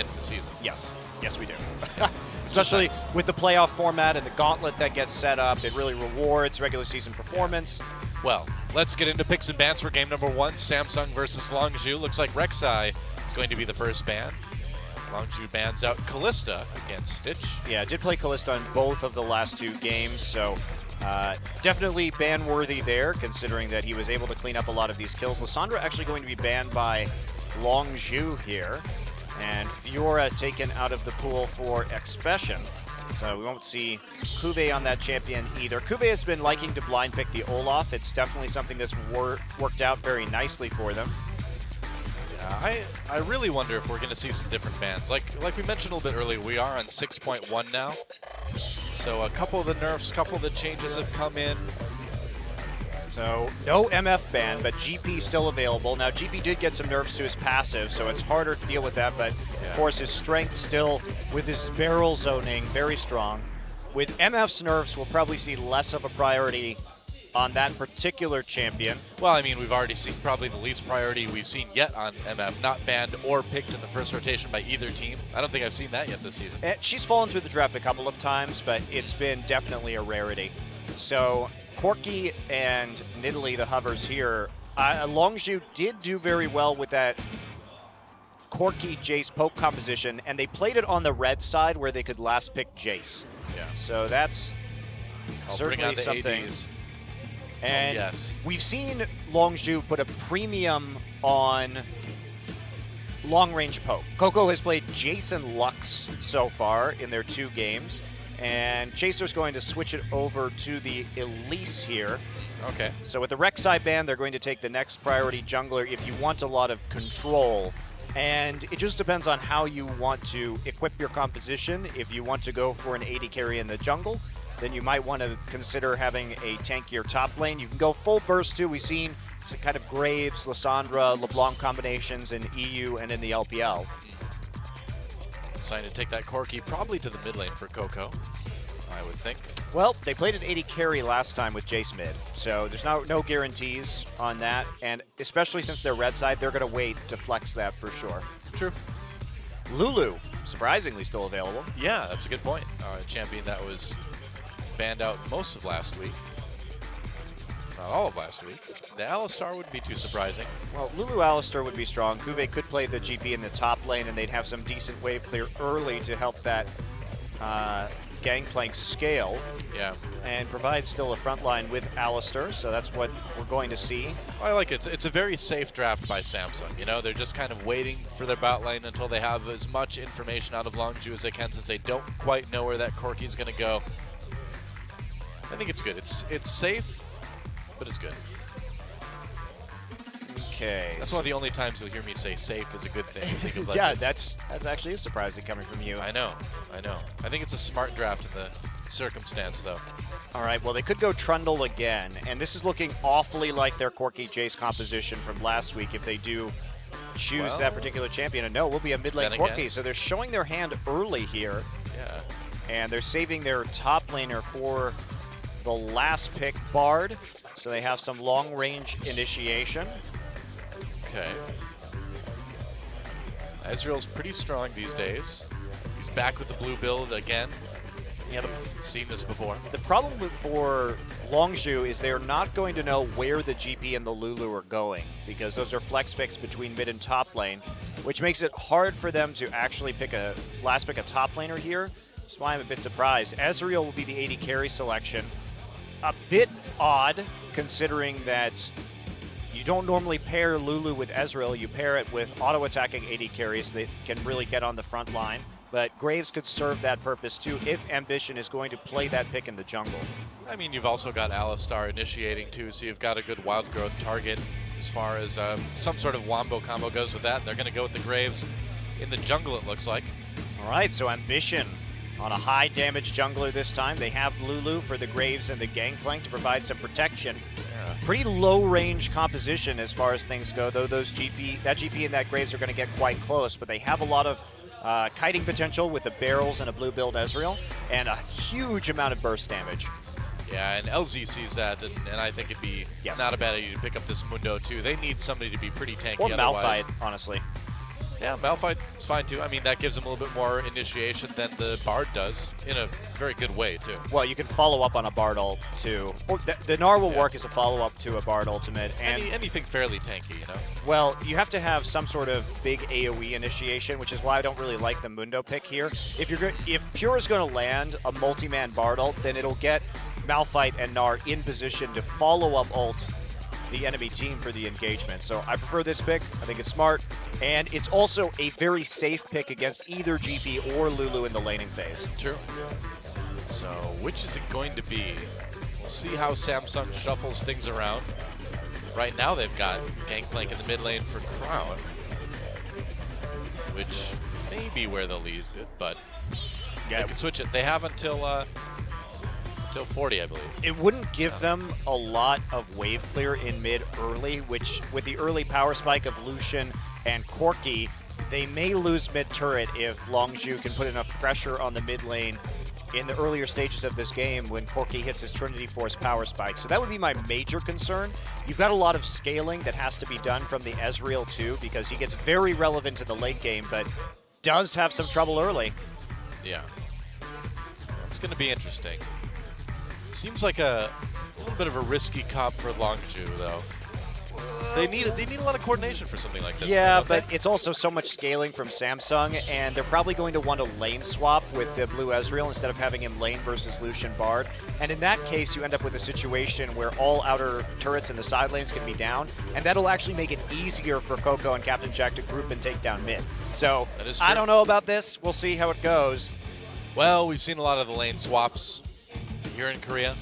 end of the season. Yes. Yes, we do. Especially with the playoff format and the gauntlet that gets set up. It really rewards regular season performance. Well, let's get into picks and bans for game number 1, Samsung versus Longzhu. Looks like Rek'Sai is going to be the first ban. Longzhu bans out Callista against Stitch. Yeah, did play Callista in both of the last 2 games, so definitely ban-worthy there, considering that he was able to clean up a lot of these kills. Lissandra actually going to be banned by Longzhu here, and Fiora taken out of the pool for Expression. So we won't see Kuve on that champion either. Kuve has been liking to blind pick the Olaf. It's definitely something that's worked out very nicely for them. I really wonder if we're going to see some different bans. Like we mentioned a little bit earlier, we are on 6.1 now. So a couple of the nerfs, a couple of the changes have come in. So no MF ban, but GP still available. Now GP did get some nerfs to his passive, so it's harder to deal with that, but of course his strength still, with his barrel zoning, very strong. With MF's nerfs, we'll probably see less of a priority on that particular champion. Well, I mean, we've already seen probably the least priority we've seen yet on MF, not banned or picked in the first rotation by either team. I don't think I've seen that yet this season. She's fallen through the draft a couple of times, but it's been definitely a rarity. So Corki and Nidalee, the hovers here, Longzhu did do very well with that Corki Jace Poke composition, and they played it on the red side where they could last pick Jace. Yeah. So that's certainly something. ADs. And yes, we've seen Longzhu put a premium on long-range poke. Coco has played Jason Lux so far in their 2 games, and Chaser's going to switch it over to the Elise here. Okay. So with the Rek'Sai ban, they're going to take the next priority jungler if you want a lot of control. And it just depends on how you want to equip your composition. If you want to go for an AD carry in the jungle, then you might want to consider having a tankier top lane. You can go full burst too. We've seen some kind of Graves, Lissandra, LeBlanc combinations in EU and in the LPL. Deciding to take that Corki probably to the mid lane for Coco, I would think. Well, they played an AD carry last time with Jace mid, so there's no guarantees on that. And especially since they're red side, they're going to wait to flex that for sure. True. Lulu, surprisingly still available. Yeah, that's a good point. A champion that was banned out most of last week. Not all of last week. The Alistar wouldn't be too surprising. Well, Lulu Alistar would be strong. Kuve could play the GP in the top lane, and they'd have some decent wave clear early to help that gangplank scale. Yeah. And provide still a front line with Alistar, so that's what we're going to see. I like it. It's a very safe draft by Samsung. You know, they're just kind of waiting for their bot lane until they have as much information out of Longzhu as they can, since they don't quite know where that Corki's going to go. I think it's good. It's safe, but it's good. Okay. That's one of the only times you'll hear me say safe is a good thing. Yeah, that's actually surprising coming from you. I know. I think it's a smart draft in the circumstance, though. All right, well, they could go Trundle again, and this is looking awfully like their Corki Jace composition from last week if they do choose that particular champion. And no, it will be a mid lane Corki, so they're showing their hand early here. Yeah. And they're saving their top laner for the last pick, Bard, so they have some long-range initiation. Okay. Ezreal's pretty strong these days. He's back with the blue build again. Yeah, seen this before. The problem for Longzhu is they're not going to know where the GP and the Lulu are going, because those are flex picks between mid and top lane, which makes it hard for them to actually pick a top laner here. That's why I'm a bit surprised. Ezreal will be the AD carry selection. A bit odd, considering that you don't normally pair Lulu with Ezreal. You pair it with auto-attacking AD carries that can really get on the front line. But Graves could serve that purpose too if Ambition is going to play that pick in the jungle. I mean, you've also got Alistar initiating too, so you've got a good wild growth target as far as some sort of wombo combo goes with that. And they're going to go with the Graves in the jungle, it looks like. All right, so Ambition on a high damage jungler this time. They have Lulu for the Graves and the Gangplank to provide some protection. Yeah. Pretty low range composition as far as things go, though that GP and that Graves are going to get quite close, but they have a lot of kiting potential with the barrels and a blue build Ezreal, and a huge amount of burst damage. Yeah, and LZ sees that, and I think it'd be not a bad idea to pick up this Mundo too. They need somebody to be pretty tanky or otherwise. Malphite, honestly. Yeah, Malphite is fine too. I mean, that gives him a little bit more initiation than the Bard does, in a very good way too. Well, you can follow up on a Bard ult too. Or the Gnar will work as a follow-up to a Bard ultimate. And anything fairly tanky, you know? well, you have to have some sort of big AoE initiation, which is why I don't really like the Mundo pick here. If Pure is going to land a multi-man Bard ult, then it'll get Malphite and Gnar in position to follow up ults the enemy team for the engagement. So I prefer this pick. I think it's smart. And it's also a very safe pick against either GP or Lulu in the laning phase. True. So which is it going to be? We'll see how Samsung shuffles things around. Right now they've got Gangplank in the mid lane for Crown, which may be where they'll leave it, but they can switch it. They have until 40, I believe. It wouldn't give them a lot of wave clear in mid early, which with the early power spike of Lucian and Corki, they may lose mid turret if Longzhu can put enough pressure on the mid lane in the earlier stages of this game when Corki hits his Trinity Force power spike. So that would be my major concern. You've got a lot of scaling that has to be done from the Ezreal too, because he gets very relevant to the late game, but does have some trouble early. Yeah. It's going to be interesting. Seems like a little bit of a risky comp for Longzhu, though. They need a lot of coordination for something like this. Yeah, but it's also so much scaling from Samsung, and they're probably going to want to lane swap with the blue Ezreal instead of having him lane versus Lucian Bard. And in that case, you end up with a situation where all outer turrets in the side lanes can be down, and that'll actually make it easier for Coco and Captain Jack to group and take down mid. So I don't know about this. We'll see how it goes. Well, we've seen a lot of the lane swaps here in Korea.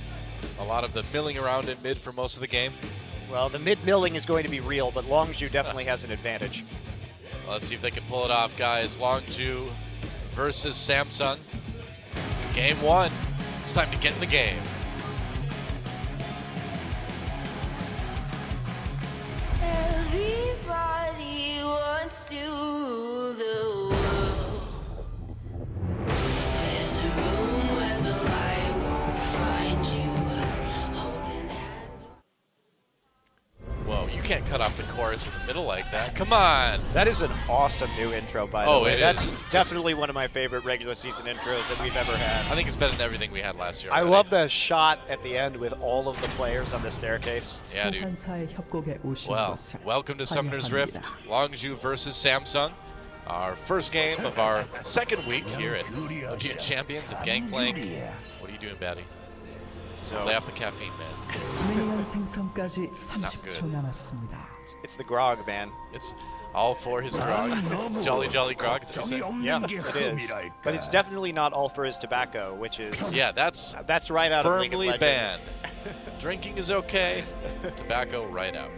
A lot of the milling around in mid for most of the game. Well, the mid-milling is going to be real, but Longzhu definitely has an advantage. Well, let's see if they can pull it off, guys. Longzhu versus Samsung. Game 1. It's time to get in the game. Everybody wants to rule the world. There's a room where the light won't find you. Holding hands. Whoa, you can't cut off the chorus in the middle like that. Come on. That is an awesome new intro, by the way. That's definitely one of my favorite regular season intros that we've ever had. I think it's better than everything we had last year. I love the shot at the end with all of the players on the staircase. Yeah, dude. Well, welcome to Summoner's Rift. Longzhu versus Samsung. Our first game of our second week here at OG Champions of Gangplank. What are you doing, Batty? So Lay off the caffeine, man. it's the grog, man. It's all for his grog. It's Jolly Jolly Grog, is that what you're saying? Yeah, it is. But it's definitely not all for his tobacco, which is Yeah, that's right out of League of firmly Legends. banned. Drinking is okay. Tobacco, right out.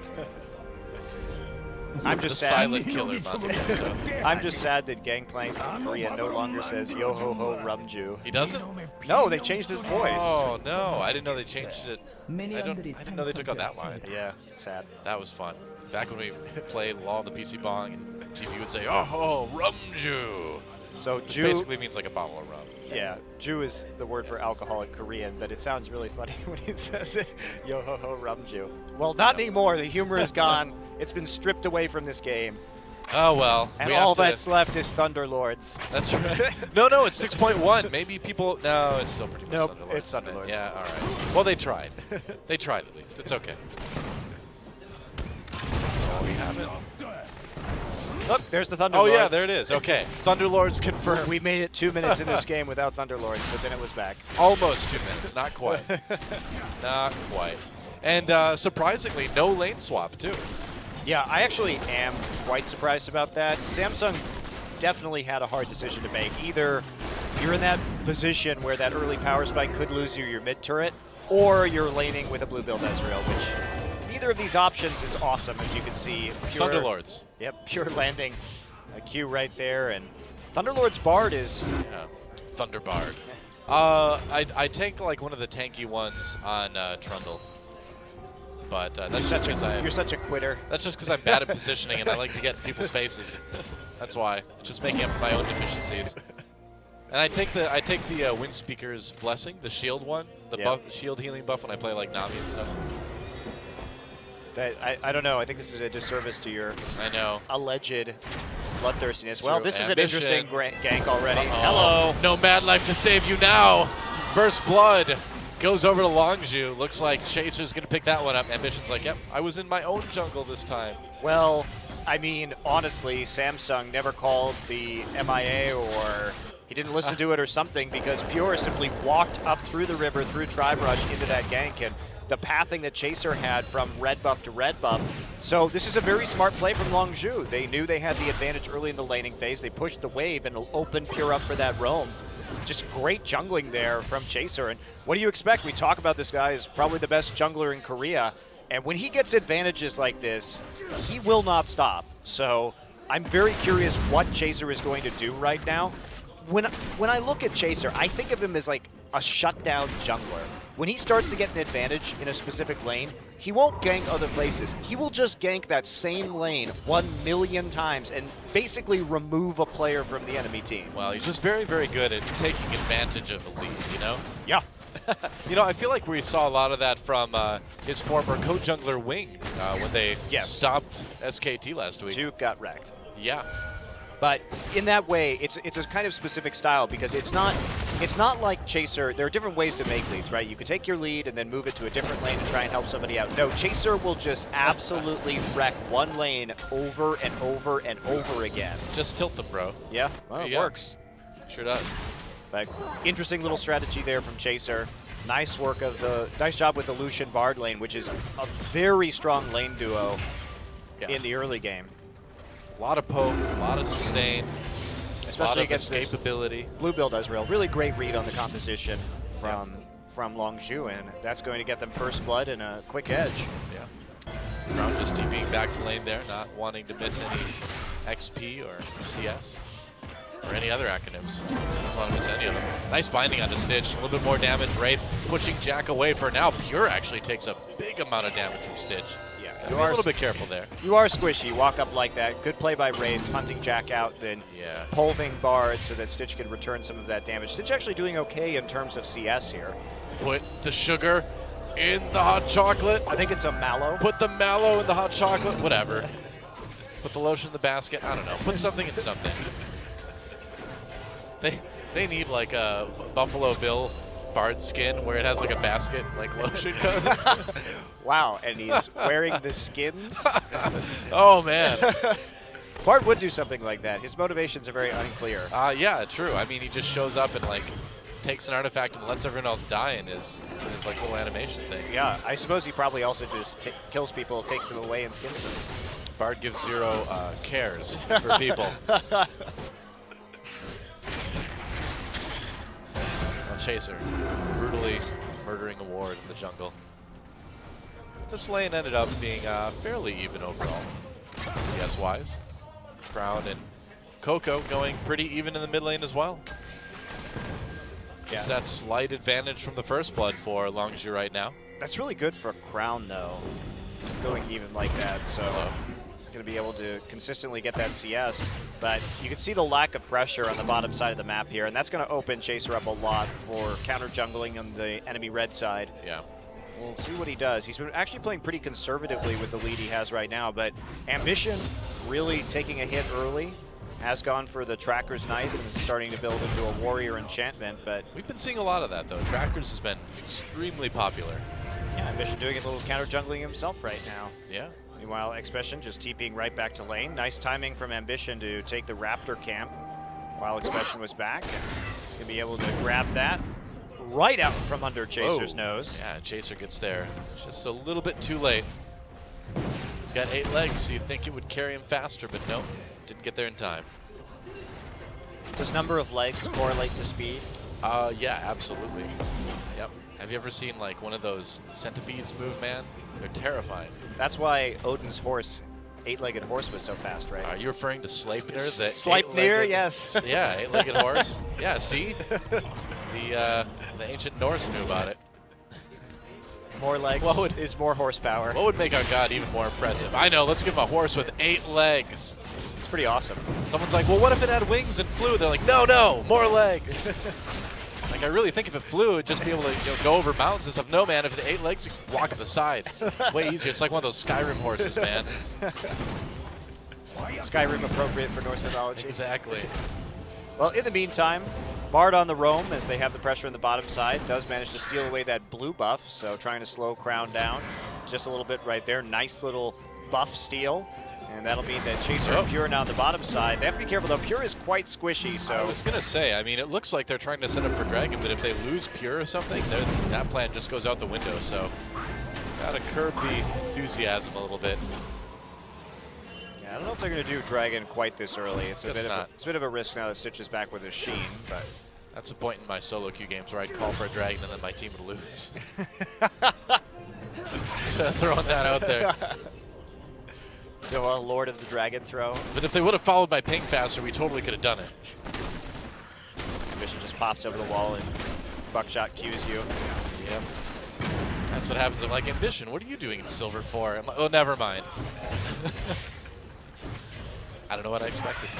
I'm The just sad. silent killer, Montevideo. I'm just sad that Gangplank in Korea no longer says yo ho ho rumju. He doesn't? No, they changed his voice. Oh no, I didn't know they changed it. I didn't know they took out that line. Yeah, it's sad. That was fun. Back when we played Law on the PC Bong, and GP would say, "Oh, rumju." So Which Ju, basically means like a bottle of rum. yeah, Ju is the word for alcohol in Korean, but it sounds really funny when he says it. Yo ho ho rumju. Well, not anymore. The humor is gone. It's been stripped away from this game, Oh well. and we all have to- that's left is Thunderlords. That's right. No, it's 6.1. Maybe people. No, it's still pretty much Nope, Thunderlords. it's isn't it? Thunderlords. Yeah, all right. Well, they tried. They tried at least. It's okay. Oh, we have it. Look, there's the Thunderlords. Oh yeah, there it is. Okay, Thunderlords confirmed. We made it 2 minutes in this game without Thunderlords, but then it was back. Almost 2 minutes. Not quite. Not quite. And surprisingly, no lane swap too. Yeah, I actually am quite surprised about that. Samsung definitely had a hard decision to make. Either you're in that position where that early power spike could lose you your mid turret, or you're laning with a blue build Ezreal, which neither of these options is awesome, as you can see. Pure, Thunderlords. Yep, pure landing. A Q right there, and Thunderlord's Bard is... Yeah. Thunderbard. I take like one of the tanky ones on Trundle. But that's just because You're such a quitter. That's just because I'm bad at positioning and I like to get in people's faces. That's why. Just making up for my own deficiencies. And I take the Wind Speaker's Blessing, the shield one, the buff, shield healing buff when I play like Nami and stuff. I don't know. I think this is a disservice to your I know. alleged bloodthirstiness. It's Well, true. this is an Ambition. interesting gank already. Uh-oh. Hello. No Mad Life to save you now. First blood goes over to Longzhu. Looks like Chaser's going to pick that one up. Ambition's like, yep, I was in my own jungle this time. Well, I mean, honestly, Samsung never called the MIA or he didn't listen to it or something because Pure simply walked up through the river, through Tribe Rush into that gank, and the pathing that Chaser had from red buff to red buff. So this is a very smart play from Longzhu. They knew they had the advantage early in the laning phase. They pushed the wave and opened Pure up for that roam. Just great jungling there from Chaser. And what do you expect? We talk about this guy as probably the best jungler in Korea. And when he gets advantages like this, he will not stop. So I'm very curious what Chaser is going to do right now. When I look at Chaser, I think of him as like a shutdown jungler. When he starts to get an advantage in a specific lane, he won't gank other places. He will just gank that same lane 1,000,000 times and basically remove a player from the enemy team. Well, he's just very, very good at taking advantage of the lead, you know? Yeah. You know, I feel like we saw a lot of that from his former co-jungler Wing when they stopped SKT last week. Duke got wrecked. Yeah. But in that way, it's a kind of specific style because it's not like Chaser. There are different ways to make leads, right? You can take your lead and then move it to a different lane and try and help somebody out. No, Chaser will just absolutely wreck one lane over and over and over again. Just tilt them, bro. Yeah, well, it works. Sure does. But interesting little strategy there from Chaser. Nice job with the Lucian Bard lane, which is a very strong lane duo in the early game. A lot of poke, a lot of sustain, especially against escapability. Blue build Ezreal. Really great read on the composition from Longzhu, and that's going to get them first blood and a quick edge. Yeah. Crown just TPing back to lane there, not wanting to miss any XP or CS or any other acronyms. Doesn't want to miss any of them. Nice binding onto Stitch. A little bit more damage. Wraith pushing Jack away for now. Pure actually takes a big amount of damage from Stitch. You are a little bit careful there. You are squishy. Walk up like that. Good play by Wraith, hunting Jack out, then pulving Bard so that Stitch can return some of that damage. Stitch actually doing okay in terms of CS here. Put the sugar in the hot chocolate. I think it's a mallow. Put the mallow in the hot chocolate. Whatever. Put the lotion in the basket. I don't know. Put something in something. They need like a Buffalo Bill Bard skin where it has like a basket like lotion goes. Wow, and he's wearing the skins? Oh, man. Bard would do something like that. His motivations are very unclear. Yeah, true. I mean, he just shows up and like takes an artifact and lets everyone else die in his like little animation thing. Yeah, I suppose he probably also just kills people, takes them away, and skins them. Bard gives zero cares for people. Chaser brutally murdering a ward in the jungle. This lane ended up being fairly even overall, CS-wise. Crown and Coco going pretty even in the mid lane as well. Just that slight advantage from the first blood for Longzhu right now. That's really good for Crown, though, going even like that. So he's going to be able to consistently get that CS. But you can see the lack of pressure on the bottom side of the map here, and that's going to open Chaser up a lot for counter jungling on the enemy red side. Yeah. We'll see what he does. He's been actually playing pretty conservatively with the lead he has right now, but Ambition really taking a hit early. Has gone for the Tracker's Knife and is starting to build into a Warrior Enchantment, but... We've been seeing a lot of that, though. Trackers has been extremely popular. Yeah, Ambition doing a little counter jungling himself right now. Yeah. Meanwhile, Expression just TPing right back to lane. Nice timing from Ambition to take the Raptor camp while Expression was back. He's going to be able to grab that right out from under Chaser's nose. Yeah, Chaser gets there just a little bit too late. He's got 8 legs, so you'd think it would carry him faster, but nope, didn't get there in time. Does number of legs correlate to speed? Yeah, absolutely. Yep. Have you ever seen like one of those centipedes move, man? They're terrifying. That's why Odin's horse, 8-legged horse, was so fast, right? Are you referring to Sleipnir? The Sleipnir, yes. Yeah, 8-legged horse. Yeah, see? The ancient Norse knew about it. More legs is more horsepower. What would make our god even more impressive? I know, let's give him a horse with 8 legs. It's pretty awesome. Someone's like, well, what if it had wings and flew? They're like, no, more legs. Like, I really think if it flew, it'd just be able to go over mountains and stuff. No, man, if it had 8 legs, you could walk at the side. Way easier. It's like one of those Skyrim horses, man. Skyrim appropriate for Norse mythology. Exactly. Well, in the meantime, Bard on the roam as they have the pressure in the bottom side does manage to steal away that blue buff, so trying to slow Crown down just a little bit right there. Nice little buff steal, and that'll mean that Chaser and Pure now on the bottom side. They have to be careful though. Pure is quite squishy, so I was gonna say, I mean, it looks like they're trying to set up for Dragon, but if they lose Pure or something, that plan just goes out the window. So gotta curb the enthusiasm a little bit. I don't know if they're going to do Dragon quite this early. It's Guess not. it's a bit of a risk now that Stitch is back with his Sheen, but That's a point in my solo queue games where I'd call for a Dragon and then my team would lose. So throwing that out there. So a Lord of the Dragon throw. But if they would have followed my ping faster, we totally could have done it. Mission just pops over the wall and Buckshot cues you. Yep. That's what happens. I'm like, Ambition, what are you doing in silver for? I'm like, oh, never mind. I don't know what I expected.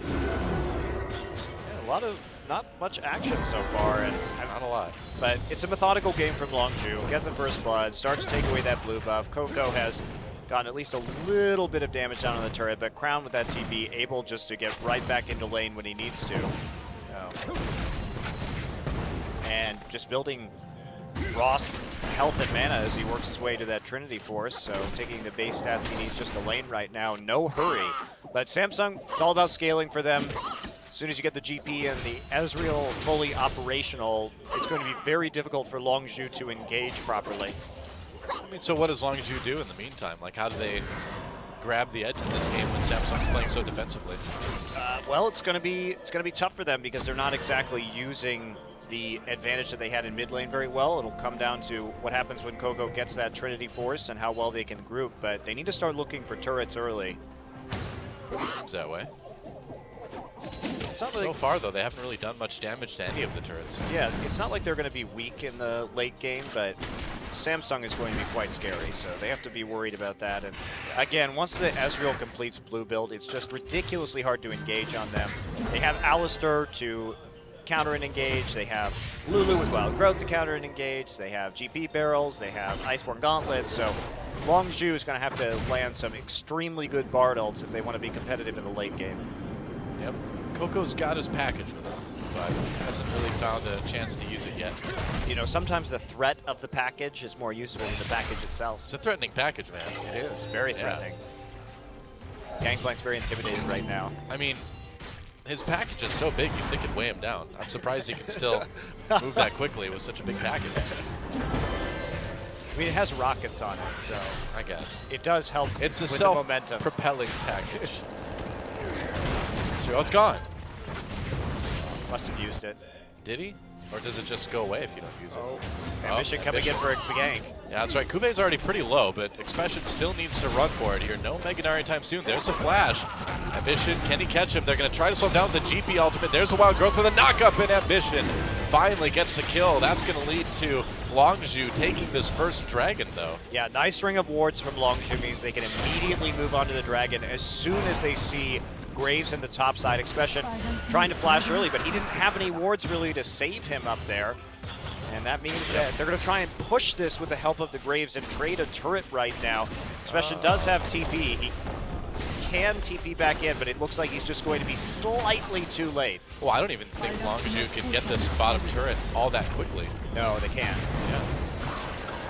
Yeah, a lot of, not much action so far. And Not a lot. But it's a methodical game from Longzhu. Get the first blood, start to take away that blue buff. Coco has gotten at least a little bit of damage down on the turret, but Crown with that TP able just to get right back into lane when he needs to. And just building Ross health and mana as he works his way to that Trinity Force, so taking the base stats he needs just a lane right now, no hurry. But Samsung, it's all about scaling for them. As soon as you get the GP and the Ezreal fully operational, it's going to be very difficult for Longzhu to engage properly. I mean, so what does Longzhu do in the meantime? Like, how do they grab the edge in this game when Samsung's playing so defensively? Well, it's going to be tough for them because they're not exactly using the advantage that they had in mid lane very well. It'll come down to what happens when Coco gets that Trinity Force and how well they can group, but they need to start looking for turrets early. Seems that way. It's not So far, though, they haven't really done much damage to any of the turrets. Yeah, it's not like they're going to be weak in the late game, but Samsung is going to be quite scary, so they have to be worried about that. And again, once the Ezreal completes blue build, it's just ridiculously hard to engage on them. They have Alistar to counter and engage, they have Lulu with Wild Growth to counter and engage, they have GP barrels, they have Iceborne Gauntlets, so Longzhu is going to have to land some extremely good Bard ults if they want to be competitive in the late game. Yep. Coco's got his package with him, but hasn't really found a chance to use it yet. You know, sometimes the threat of the package is more useful than the package itself. It's a threatening package, man. It is, very threatening. Gangplank's very intimidated right now. I mean, his package is so big, you'd think it'd weigh him down. I'm surprised he can still move that quickly with such a big package. I mean, it has rockets on it, so I guess. it does help It's a with the momentum. self-propelling package. Oh, it's gone. Must have used it. Did he? Or does it just go away if you don't use it? Oh, Ambition coming in for a gank. Yeah, that's right. Kube's already pretty low, but Expression still needs to run for it here. No Mega Knight anytime soon. There's a flash. Ambition, can he catch him? They're going to try to slow him down with the GP ultimate. There's a Wild Growth with a knock-up, and Ambition finally gets a kill. That's going to lead to Longzhu taking this first Dragon, though. Yeah, nice ring of wards from Longzhu means they can immediately move on to the Dragon as soon as they see Graves in the top side. Expression trying to flash early, but he didn't have any wards really to save him up there. And that means that they're going to try and push this with the help of the Graves and trade a turret right now. Expression does have TP. He can TP back in, but it looks like he's just going to be slightly too late. Well, I don't even think Longzhu can get this bottom turret all that quickly. No, they can't. Yeah.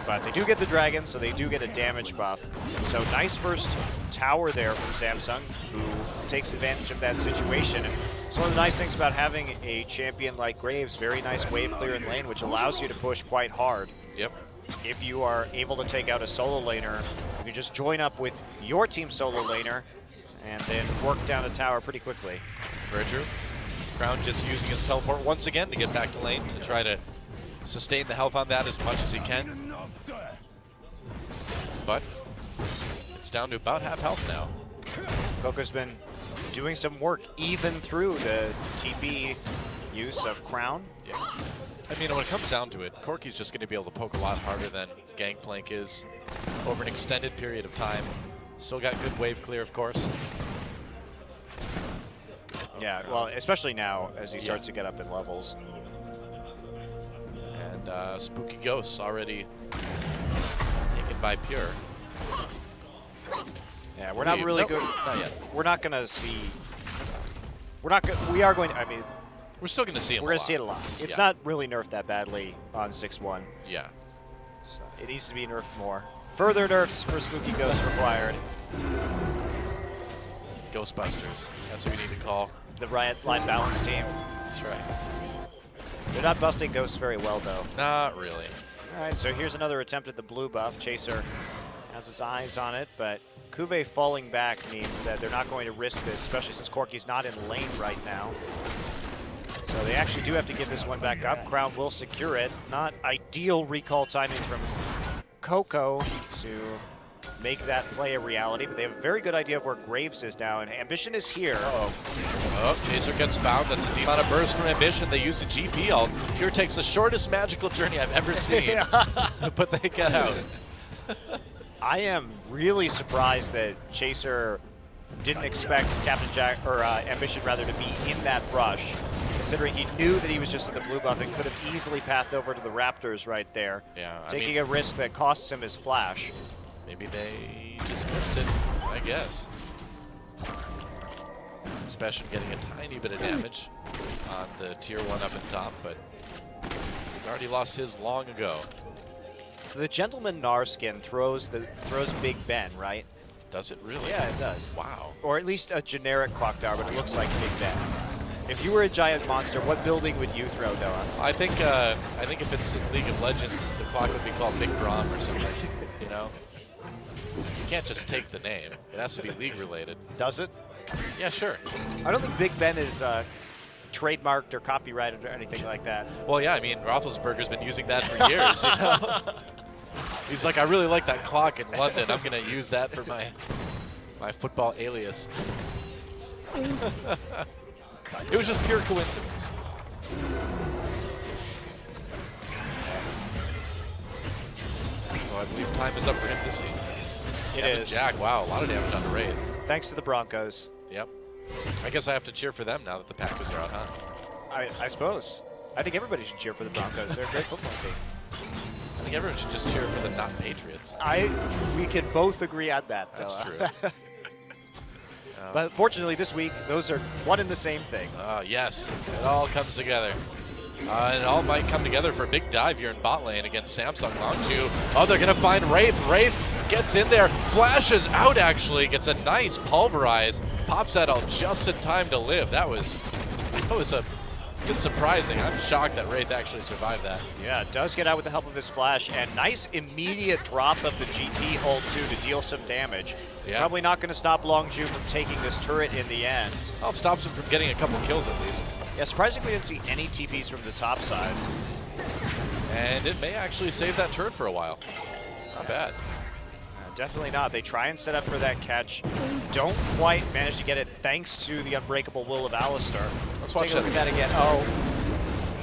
But they do get the Dragon, so they do get a damage buff. So nice first tower there from Samsung, who takes advantage of that situation. And it's one of the nice things about having a champion like Graves, very nice wave clear in lane, which allows you to push quite hard. Yep. If you are able to take out a solo laner, you can just join up with your team solo laner and then work down the tower pretty quickly. Very true. Crown just using his teleport once again to get back to lane to try to sustain the health on that as much as he can. But it's down to about half health now. Coco's been doing some work even through the TP use of Crown. Yeah. I mean, when it comes down to it, Corki's just going to be able to poke a lot harder than Gangplank is over an extended period of time. Still got good wave clear, of course. Yeah, well, especially now as he starts to get up in levels. And Spooky Ghosts already taken by Pure. Yeah, we're not really Nope, good. Not yet. We're not going to see. We're not. We are going. I mean, We're still going to see him. we're going to see it a lot. It's Yeah. not really nerfed that badly on 6-1. Yeah. So it needs to be nerfed more. Further nerfs for Spooky Ghost required. Ghostbusters. That's what we need to call. The Riot line balance team. That's right. They're not busting ghosts very well, though. Not really. All right, so here's another attempt at the blue buff. Chaser has his eyes on it, but Kuve falling back means that they're not going to risk this, especially since Corky's not in lane right now. So they actually do have to give this one back up. Crown will secure it. Not ideal recall timing from Coco to make that play a reality, but they have a very good idea of where Graves is now, and Ambition is here. Oh, Chaser gets found. That's a decent amount of burst from Ambition. They use the GP ult. Here takes the shortest magical journey I've ever seen, but they get out. I am really surprised that Chaser didn't expect Captain Jack, or Ambition rather, to be in that rush, considering he knew that he was just in the blue buff and could have easily pathed over to the Raptors right there, Yeah, taking a risk that costs him his flash. Maybe they just missed it, I guess. Special getting a tiny bit of damage on the tier 1 up and top, but he's already lost his long ago. So the Gentleman Gnar skin throws Big Ben, right? Does it really? Yeah, it does. Wow. Or at least a generic clock tower, but it looks like Big Ben. If you were a giant monster, what building would you throw, Noah? I think if it's in League of Legends, the clock would be called Big Brom or something, you know? You can't just take the name. It has to be league related. Does it? Yeah, sure. I don't think Big Ben is trademarked or copyrighted or anything like that. Well, yeah, I mean, Roethlisberger's been using that for years, you know? He's like, I really like that clock in London. I'm going to use that for my football alias. It was just pure coincidence. So I believe time is up for him this season. It Kevin is. Jack, wow, a lot of damage on the Wraith. Thanks to the Broncos. Yep. I guess I have to cheer for them now that the Packers are out, huh? I suppose. I think everybody should cheer for the Broncos. They're a great football team. I think everyone should just cheer for the not Patriots. We can both agree on that. That's Noah. true. But fortunately this week, those are one and the same thing. Yes, it all comes together. And it all might come together for a big dive here in bot lane against Samsung Longzhu. Oh, they're going to find Wraith. Wraith gets in there, flashes out actually, gets a nice pulverize, pops that out just in time to live. That was a bit surprising. I'm shocked that Wraith actually survived that. Yeah, does get out with the help of his flash, and nice immediate drop of the GP ult too to deal some damage. Yeah. Probably not going to stop Longzhu from taking this turret in the end. Well, it stops him from getting a couple kills at least. Yeah, surprisingly, we didn't see any TPs from the top side. And it may actually save that turret for a while. Not bad. Definitely not. They try and set up for that catch. Don't quite manage to get it thanks to the unbreakable will of Alistar. Let's watch take a look at that again. Oh,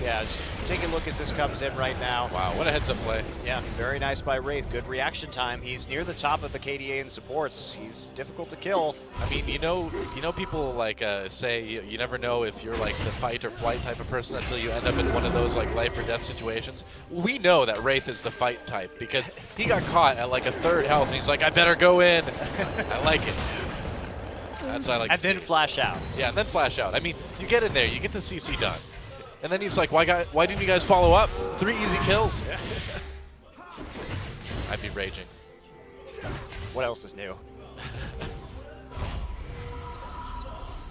yeah, just take a look as this comes in right now. Wow, what a heads-up play. Yeah, very nice by Wraith. Good reaction time. He's near the top of the KDA in supports. He's difficult to kill. I mean, you know people like say you never know if you're like the fight or flight type of person until you end up in one of those like life or death situations. We know that Wraith is the fight type because he got caught at like a third health and he's like, I better go in. I like it. That's what I like And to then see. flash out. Yeah, and then flash out. I mean, you get in there, you get the CC done. And then he's like, why didn't you guys follow up? 3 easy kills. I'd be raging. What else is new?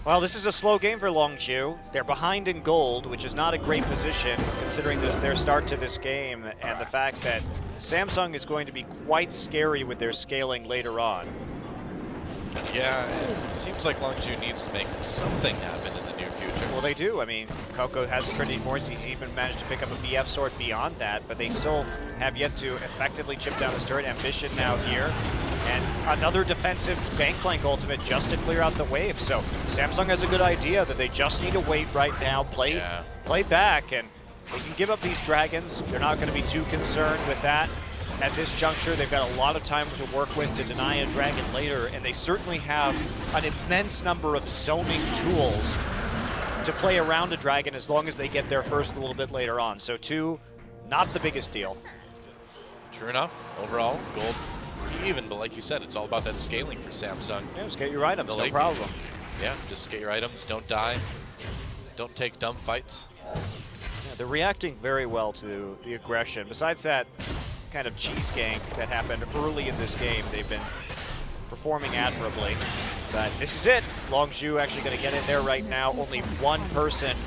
Well, this is a slow game for Longzhu. They're behind in gold, which is not a great position considering their start to this game and the fact that Samsung is going to be quite scary with their scaling later on. Yeah, it seems like Longzhu needs to make something happen in the near future. Well, they do. I mean, Coco has Trinity Force. He's even managed to pick up a BF sword beyond that, but they still have yet to effectively chip down his turret. Ambition now here. And another defensive Gangplank ultimate just to clear out the wave. So Samsung has a good idea that they just need to wait right now, play back, and they can give up these dragons. They're not going to be too concerned with that. At this juncture, they've got a lot of time to work with to deny a dragon later, and they certainly have an immense number of zoning tools to play around a dragon as long as they get there first a little bit later on. So 2, not the biggest deal. True enough. Overall, gold even, but like you said, it's all about that scaling for Samsung. Yeah, just get your items, The no late problem. game. Yeah, just get your items, don't die, don't take dumb fights. Yeah, they're reacting very well to the aggression. Besides that kind of cheese gank that happened early in this game, they've been performing admirably. But this is it. Longzhu actually going to get in there right now. Only one person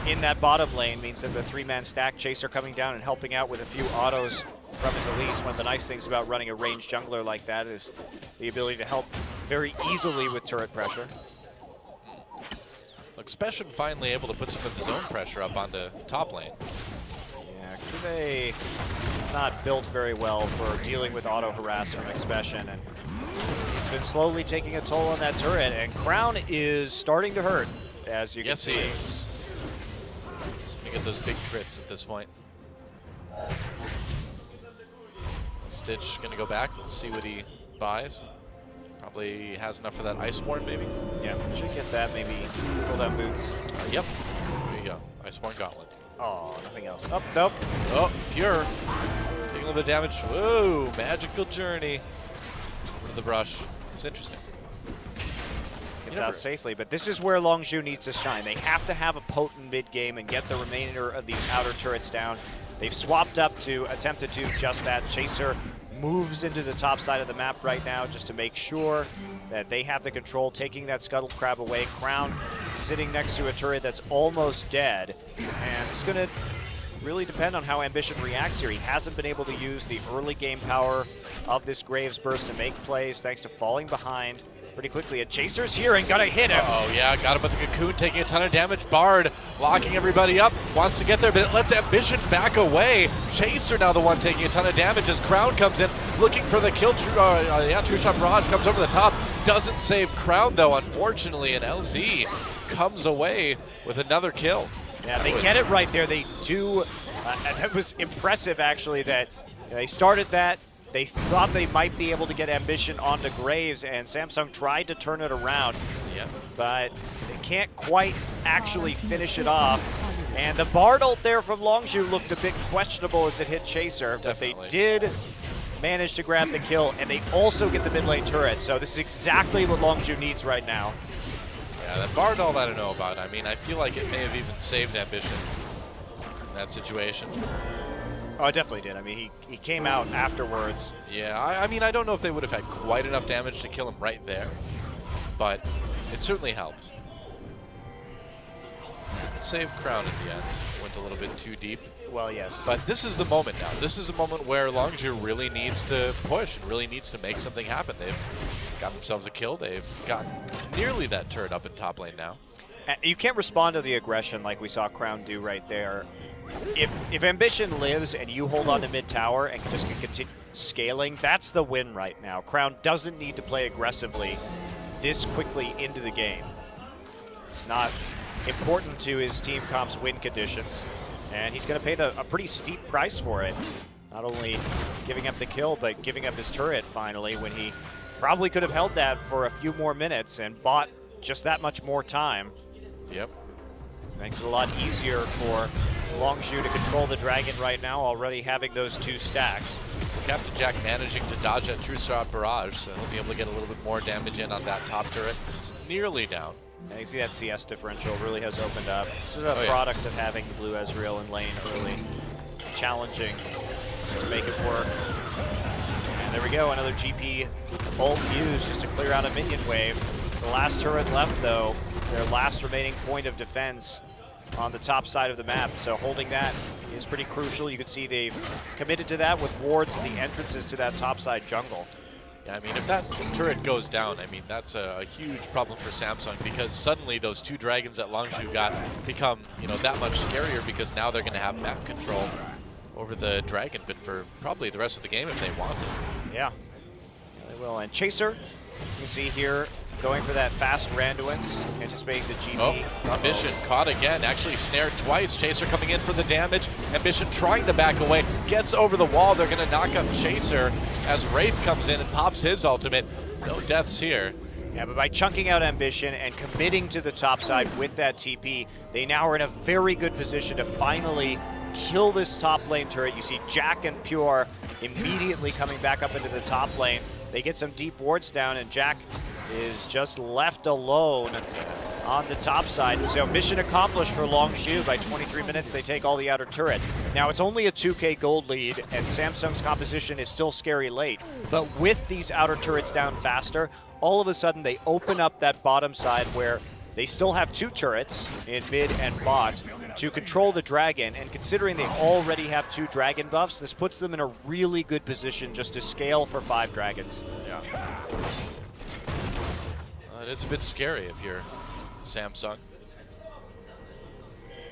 in that bottom lane means that the three-man stack Chaser coming down and helping out with a few autos from his Elise. One of the nice things about running a ranged jungler like that is the ability to help very easily with turret pressure. Look, Specian finally able to put some of his own pressure up onto top lane. Yeah, Kuve is not built very well for dealing with auto harass from Expression, and it's been slowly taking a toll on that turret, and Crown is starting to hurt, as you can see. Yes, he is. So you get those big crits at this point. Stitch gonna go back. Let's see what he buys. Probably has enough for that Iceborne, maybe. Yeah, should get that, maybe pull down boots. Yep. There you go. Iceborne Gauntlet. Oh, nothing else. Oh, nope. Oh, pure. Taking a little bit of damage. Whoa, magical journey. Over to the brush. It's interesting. Gets out safely, but this is where Longzhu needs to shine. They have to have a potent mid game and get the remainder of these outer turrets down. They've swapped up to attempt to do just that. Chaser moves into the top side of the map right now just to make sure that they have the control, taking that Scuttle Crab away. Crown sitting next to a turret that's almost dead, and it's going to really depend on how Ambition reacts here. He hasn't been able to use the early game power of this Graves Burst to make plays thanks to falling behind pretty quickly. And Chaser's here and gonna hit him. Oh yeah, got him with the Cocoon, taking a ton of damage. Bard locking everybody up, wants to get there, but it lets Ambition back away. Chaser now the one taking a ton of damage as Crown comes in, looking for the kill. True Shot Barrage comes over the top, doesn't save Crown though, unfortunately, and LZ comes away with another kill. Yeah, they get it right there. They do. That was impressive, actually, that they started that. They thought they might be able to get Ambition onto Graves, and Samsung tried to turn it around. Yeah. But they can't quite actually finish it off. And the Bard ult there from Longzhu looked a bit questionable as it hit Chaser. Definitely. But they did manage to grab the kill, and they also get the mid lane turret. So this is exactly what Longzhu needs right now. Yeah, that Bard ult I don't know about. I mean, I feel like it may have even saved Ambition in that situation. Oh, it definitely did. I mean, he came out afterwards. Yeah, I mean, I don't know if they would have had quite enough damage to kill him right there, but it certainly helped. Didn't save Crown in the end. Went a little bit too deep. Well, yes. But this is the moment now. This is a moment where Longzhu really needs to push and really needs to make something happen. They've got themselves a kill. They've got nearly that turret up in top lane now. You can't respond to the aggression like we saw Crown do right there. If Ambition lives and you hold on to mid tower and just can continue scaling, that's the win right now. Crown doesn't need to play aggressively this quickly into the game. It's not important to his team comp's win conditions, and he's going to pay a pretty steep price for it. Not only giving up the kill, but giving up his turret finally, when he probably could have held that for a few more minutes and bought just that much more time. Yep. Makes it a lot easier for Longzhu to control the dragon right now, already having those two stacks. Captain Jack managing to dodge that True Shot Barrage, so he'll be able to get a little bit more damage in on that top turret. It's nearly down. And you see that CS differential really has opened up. This is a product of having the blue Ezreal in lane early. Challenging to make it work. And there we go, another GP ult used just to clear out a minion wave. The last turret left though, their last remaining point of defense on the top side of the map. So holding that is pretty crucial. You can see they've committed to that with wards and the entrances to that top side jungle. Yeah, I mean, if that turret goes down, I mean, that's a huge problem for Samsung, because suddenly those two dragons that Longzhu got become, you know, that much scarier, because now they're going to have map control over the dragon, but for probably the rest of the game if they want it. Yeah, they will. And Chaser, you can see here, going for that fast Randuin's, anticipating the GP. Oh, Ambition caught again, actually snared twice. Chaser coming in for the damage. Ambition trying to back away, gets over the wall. They're going to knock up Chaser as Wraith comes in and pops his ultimate. No deaths here. Yeah, but by chunking out Ambition and committing to the top side with that TP, they now are in a very good position to finally kill this top lane turret. You see Jack and Pure immediately coming back up into the top lane. They get some deep wards down, and Jack is just left alone on the top side. So mission accomplished for Longzhu. By 23 minutes, they take all the outer turrets. Now, it's only a 2K gold lead, and Samsung's composition is still scary late. But with these outer turrets down faster, all of a sudden they open up that bottom side where they still have 2 turrets in mid and bot to control the dragon, and considering they already have 2 dragon buffs, this puts them in a really good position just to scale for 5 dragons. Yeah. It is a bit scary if you're Samsung.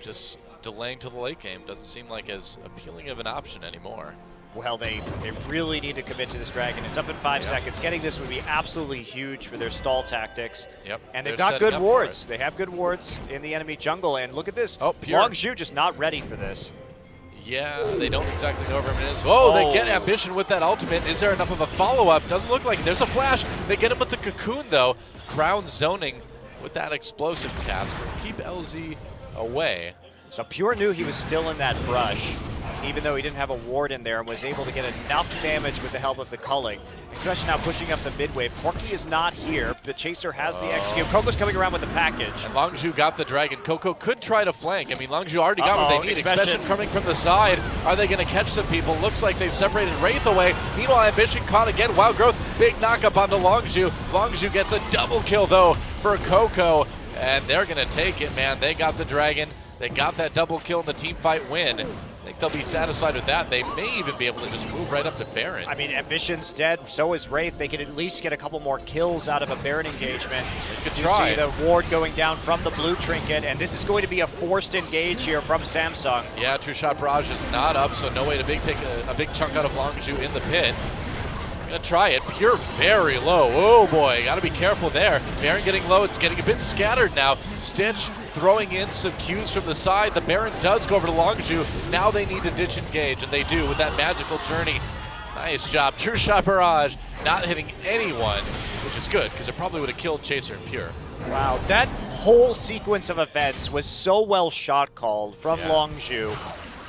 Just delaying to the late game doesn't seem like as appealing of an option anymore. Well, they really need to commit to this dragon. It's up in 5 seconds. Getting this would be absolutely huge for their stall tactics. Yep. And they've got good wards. They have good wards in the enemy jungle. And look at this. Oh, Pure. Longzhu just not ready for this. Yeah, they don't exactly know where it is. Oh, they get Ambition with that ultimate. Is there enough of a follow-up? Doesn't look like it. There's a flash. They get him with the cocoon, though. Ground zoning with that explosive cast. Keep LZ away. So Pure knew he was still in that brush, even though he didn't have a ward in there, and was able to get enough damage with the help of the culling. Especially now pushing up the mid wave. Corki is not here, but Chaser has the execute. Coco's coming around with the package. And Longzhu got the dragon. Coco could try to flank. I mean, Longzhu already got what they need. Expression coming from the side. Are they going to catch some people? Looks like they've separated Wraith away. Meanwhile, Ambition caught again. Wild Growth, big knockup onto Longzhu. Longzhu gets a double kill, though, for Coco. And they're going to take it, man. They got the dragon. They got that double kill in the team fight win. I think they'll be satisfied with that. They may even be able to just move right up to Baron. I mean, Ambition's dead, so is Wraith. They could at least get a couple more kills out of a Baron engagement. They could you try. See the ward going down from the blue trinket, and this is going to be a forced engage here from Samsung. Yeah, True Shot Barrage is not up, so no way to take a big chunk out of Longzhu in the pit. Gonna try it. Pure very low. Oh boy, gotta be careful there. Baron getting low. It's getting a bit scattered now. Stitch throwing in some cues from the side. The Baron does go over to Longzhu. Now they need to ditch engage, and they do with that magical journey. Nice job. True Shot Barrage not hitting anyone, which is good because it probably would have killed Chaser and Pure. Wow, that whole sequence of events was so well shot called from Longzhu.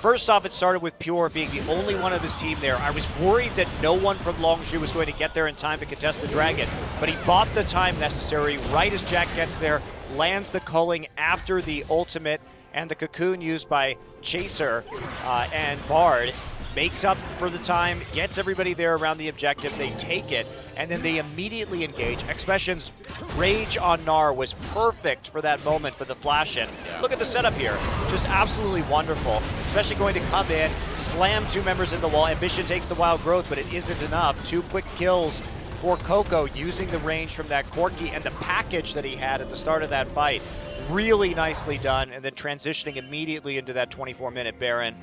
First off, it started with Pure being the only one of his team there. I was worried that no one from Longzhu was going to get there in time to contest the dragon, but he bought the time necessary right as Jack gets there, lands the culling after the ultimate, and the cocoon used by Chaser and Bard makes up for the time, gets everybody there around the objective, they take it, and then they immediately engage. Expression's rage on Gnar was perfect for that moment for the flash in. Look at the setup here, just absolutely wonderful, especially going to come in, slam 2 members in the wall. Ambition takes the Wild Growth, but it isn't enough. 2 quick kills for Coco using the range from that Corki and the package that he had at the start of that fight. Really nicely done, and then transitioning immediately into that 24-minute Baron.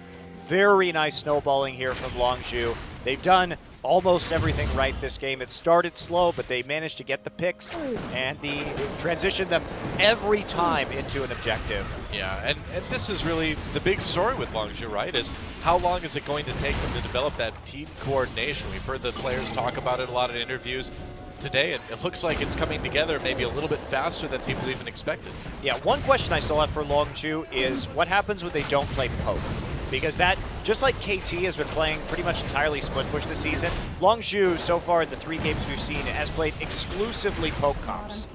Very nice snowballing here from Longzhu. They've done almost everything right this game. It started slow, but they managed to get the picks, and the transition them every time into an objective. Yeah, and this is really the big story with Longzhu, right? Is how long is it going to take them to develop that team coordination? We've heard the players talk about it a lot in interviews today, and it looks like it's coming together maybe a little bit faster than people even expected. Yeah, one question I still have for Longzhu is what happens when they don't play poke? Because that, just like KT has been playing pretty much entirely split push this season, Longzhu so far in the 3 games we've seen has played exclusively poke comps.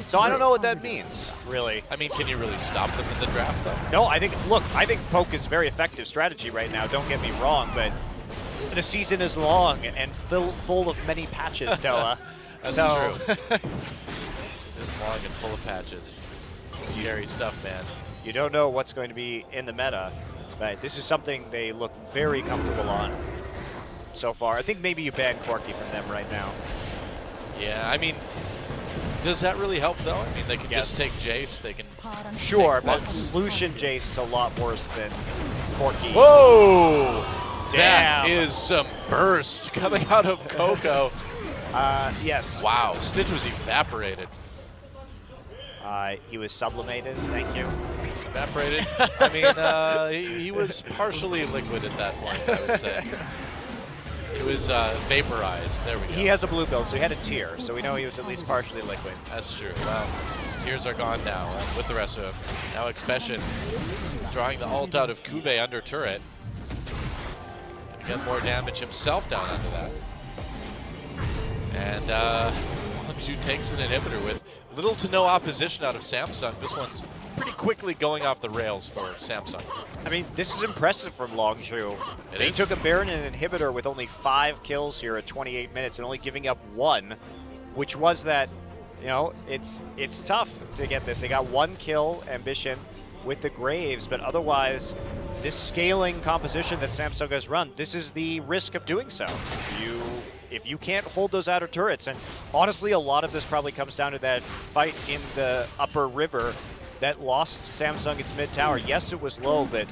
So I don't know what that means, really. I mean, can you really stop them in the draft, though? No, I think poke is a very effective strategy right now, don't get me wrong, but the season is long and full of many patches, Doa. That's true. It's long and full of patches. Scary stuff, man. You don't know what's going to be in the meta, but this is something they look very comfortable on so far. I think maybe you ban Corki from them right now. Yeah, I mean, does that really help, though? I mean, they can just take Jace, they can Sure, but Lucian Jace is a lot worse than Corki. Whoa! Damn. That is some burst coming out of Coco. Yes. Wow, Stitch was evaporated. He was sublimated, thank you. Evaporated? I mean, he was partially liquid at that point, I would say. He was vaporized, there we go. He has a blue build, so he had a tear, so we know he was at least partially liquid. That's true. Well, his tears are gone now with the rest of him. Now Expression drawing the ult out of Kuve under turret. Get more damage himself down under that. And Longzhu takes an inhibitor with little to no opposition out of Samsung. This one's pretty quickly going off the rails for Samsung. I mean, this is impressive from Longzhu. They is. took a Baron and an inhibitor with only 5 kills here at 28 minutes and only giving up 1, which was that, you know, it's tough to get this. They got 1 kill, Ambition, with the Graves, but otherwise, this scaling composition that Samsung has run, this is the risk of doing so. If you can't hold those outer turrets, and honestly, a lot of this probably comes down to that fight in the upper river that lost Samsung its mid tower. Yes, it was low, but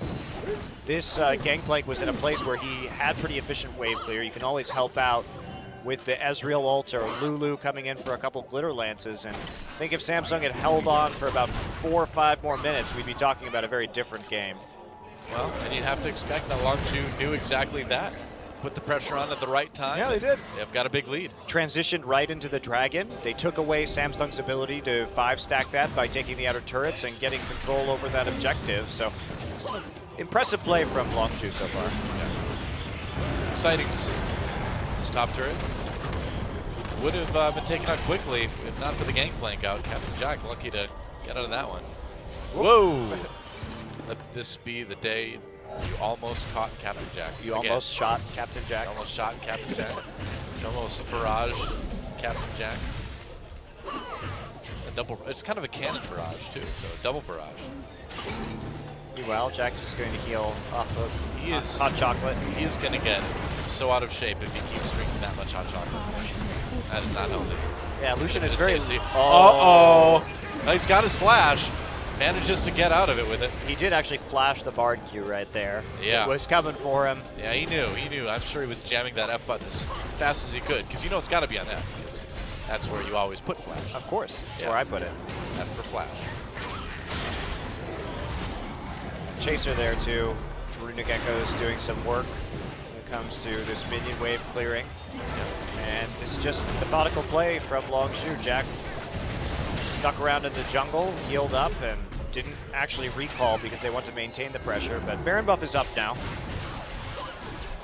this Gangplank was in a place where he had pretty efficient wave clear. You can always help out with the Ezreal ult or Lulu coming in for a couple glitter lances. And I think if Samsung had held on for about 4 or 5 more minutes, we'd be talking about a very different game. Well, and you'd have to expect that Longzhu knew exactly that. Put the pressure on at the right time. Yeah, they did. They've got a big lead. Transitioned right into the Dragon. They took away Samsung's ability to 5-stack that by taking the outer turrets and getting control over that objective. So, impressive play from Longzhu so far. Yeah. It's exciting to see. This top turret would have been taken out quickly if not for the Gangplank out. Captain Jack lucky to get out of that one. Whoa! Let this be the day you almost caught Captain Jack. You Again. almost shot Captain Jack. You almost shot Captain Jack. You almost barraged Captain Jack. A double. It's kind of a cannon barrage too, so a double barrage. Well, Jack's just going to heal off of hot chocolate. He is going to get so out of shape if he keeps drinking that much hot chocolate. That is not healthy. Yeah, Lucian is Just very. see. Uh-oh! He's got his flash. Manages to get out of it with it. He did actually flash the Bard Q right there. Yeah. It was coming for him. Yeah, he knew. I'm sure he was jamming that F button as fast as he could, because you know it's got to be on F, because that's where you always put flash. Of course. That's Yeah. where I put it. F for flash. Chaser there too. Runic Echo's doing some work when it comes to this minion wave clearing. And this is just methodical play from Longzhu. Jack stuck around in the jungle, healed up, and didn't actually recall because they want to maintain the pressure. But Baron buff is up now.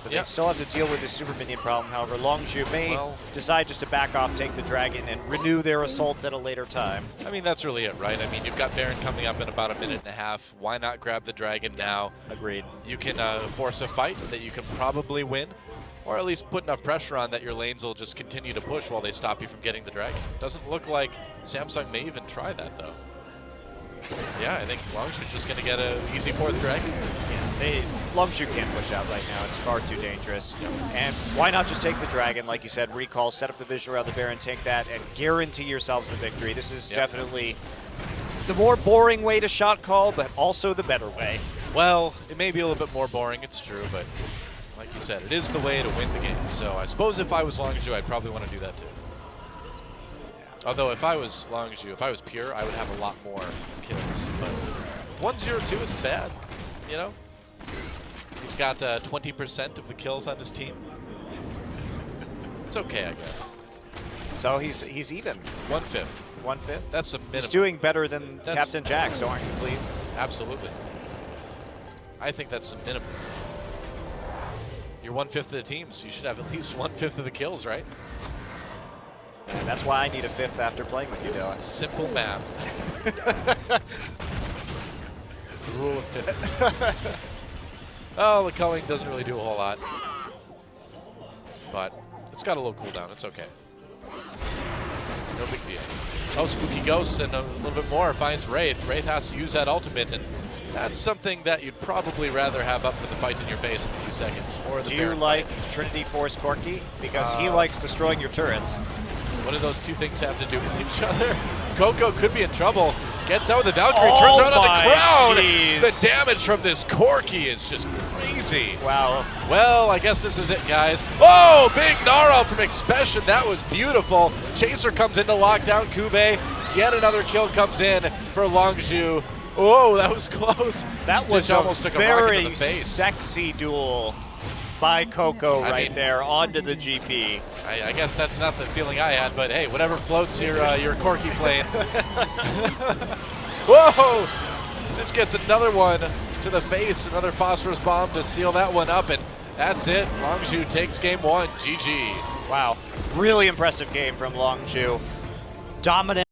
But they still have to deal with this super minion problem. However, Longzhu may decide just to back off, take the dragon, and renew their assault at a later time. I mean, that's really it, right? I mean, you've got Baron coming up in about a minute and a half. Why not grab the dragon now? Agreed. You can force a fight that you can probably win, or at least put enough pressure on that your lanes will just continue to push while they stop you from getting the dragon. Doesn't look like Samsung may even try that, though. Yeah, I think Longzhu's just going to get an easy 4th dragon. Yeah, Longzhu can't push out right now. It's far too dangerous. And why not just take the dragon, like you said, recall, set up the vision around the Baron, take that, and guarantee yourselves the victory. This is definitely the more boring way to shot call, but also the better way. Well, it may be a little bit more boring, it's true, but like you said, it is the way to win the game. So I suppose if I was Longzhu, I'd probably want to do that too. Although if I was Longzhu, if I was pure, I would have a lot more kills. But 1-0-2 isn't bad, you know? He's got 20% of the kills on his team. It's okay, I guess. So he's even. 1/5. 1/5? That's a minimum. He's doing better than Captain Jack, so aren't you pleased? Absolutely. I think that's the minimum. You're 1/5 of the team, so you should have at least 1/5 of the kills, right? And that's why I need a 5th after playing with you, Dylan. Simple math. Rule of 50s. Oh, the culling doesn't really do a whole lot. But it's got a little cooldown. It's okay. No big deal. Oh, Spooky Ghost and a little bit more finds Wraith. Wraith has to use that ultimate, and that's something that you'd probably rather have up for the fight in your base in a few seconds. Or the Do you like Trinity Force Corki? Because he likes destroying your turrets. What do those two things have to do with each other? Coco could be in trouble. Gets out with the Valkyrie, turns around on the crown. Geez. The damage from this Corki is just crazy. Wow. Well, I guess this is it, guys. Oh, big Gnarl from Expression. That was beautiful. Chaser comes in to lock down Kube. Yet another kill comes in for Longzhu. Oh, that was close. That was Stitch almost took a rocket to the very face. sexy duel by Coco right there onto the GP. I guess that's not the feeling I had, but hey, whatever floats your Corki plane. Whoa! Stitch gets another one to the face, another phosphorus bomb to seal that one up, and That's it. Longzhu takes game one. GG. Wow. Really impressive game from Longzhu. Dominant.